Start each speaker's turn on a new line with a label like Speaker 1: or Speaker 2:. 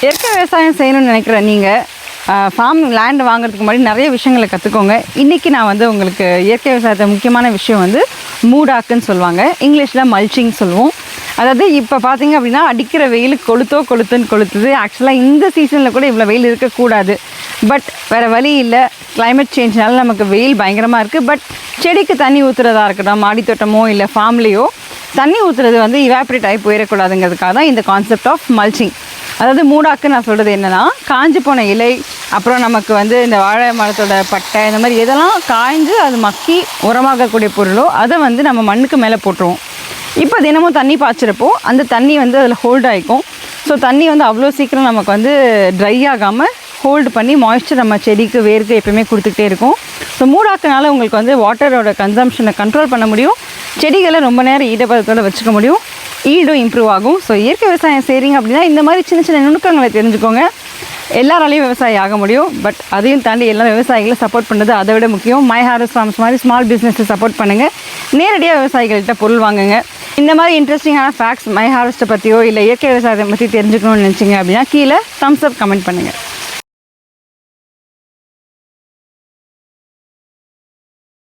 Speaker 1: இயற்கை விவசாயம் செய்யணும்னு நினைக்கிற நீங்கள் ஃபார்ம் லேண்ட் வாங்குறதுக்கு முன்னாடி நிறைய விஷயங்களை கற்றுக்கோங்க. இன்றைக்கி நான் வந்து உங்களுக்கு இயற்கை விவசாயத்தை முக்கியமான விஷயம் வந்து மூடாக்குன்னு சொல்லுவாங்க, இங்கிலீஷில் மல்ச்சிங் சொல்லுவோம். அதாவது இப்போ பார்த்தீங்க அப்படின்னா அடிக்கிற வெயில் கொளுத்துன்னு கொளுத்துது. ஆக்சுவலாக இந்த சீசனில் கூட இவ்வளோ வெயில் இருக்கக்கூடாது, பட் வேறு வழி இல்லை. கிளைமேட் சேஞ்ச்னால நமக்கு வெயில் பயங்கரமாக இருக்குது. பட் செடிக்கு தண்ணி ஊற்றுறதா இருக்கட்டும், மாடி தோட்டமோ இல்லை ஃபார்ம்லேயோ தண்ணி ஊற்றுறது வந்து இவாப்ரேட் ஆகி போயிடக்கூடாதுங்கிறதுக்காக தான் இந்த கான்செப்ட் ஆஃப் மல்ச்சிங். அதாவது மூடாக்கு நான் சொல்கிறது என்னென்னா, காஞ்சி போன இலை, அப்புறம் நமக்கு வந்து இந்த வாழை மரத்தோட பட்டை, இந்த மாதிரி எதெல்லாம் காய்ஞ்சு அது மக்கி உரமாகக்கூடிய பொருளோ அதை வந்து நம்ம மண்ணுக்கு மேலே போட்டுருவோம். இப்போ தினமும் தண்ணி பாய்ச்சிறப்போ அந்த தண்ணி வந்து அதில் ஹோல்ட் ஆகிக்கும். ஸோ தண்ணி வந்து அவ்வளோ சீக்கிரம் நமக்கு வந்து ட்ரை ஆகாமல் ஹோல்டு பண்ணி மாய்ஸ்சர் நம்ம செடிக்கு வேருக்கு எப்போயுமே கொடுத்துக்கிட்டே இருக்கும். ஸோ மூடாக்குனால உங்களுக்கு வந்து வாட்டரோட கன்சம்ஷனை கண்ட்ரோல் பண்ண முடியும், செடிகளை ரொம்ப நேரம் ஈரப்பதத்தோடு வச்சுக்க முடியும், ஈல்டும் இம்ப்ரூவ் ஆகும். ஸோ இயற்கை விவசாயம் செய்கிறீங்க அப்படின்னா இந்த மாதிரி சின்ன சின்ன நுணுக்கங்களை தெரிஞ்சுக்கோங்க. எல்லாராலையும் விவசாயி ஆக முடியும், பட் அதையும் தாண்டி எல்லா விவசாயிகளை சப்போர்ட் பண்ணுறது அதை விட முக்கியம். மை ஹார்வெஸ்ட் ஃபார்ம்ஸ் மாதிரி ஸ்மால் பிஸ்னஸை சப்போர்ட் பண்ணுங்கள், நேரடியாக விவசாயிகள்கிட்ட பொருள் வாங்குங்க. இந்த மாதிரி இன்ட்ரெஸ்டிங்கான ஃபேக்ட்ஸ் மை ஹார்வெஸ்ட்டை பற்றியோ இல்லை இயற்கை விவசாயத்தை பற்றி தெரிஞ்சுக்கணும்னு நினச்சிங்க அப்படின்னா கீழே தம்ஸ் அப் கமெண்ட் பண்ணுங்கள்.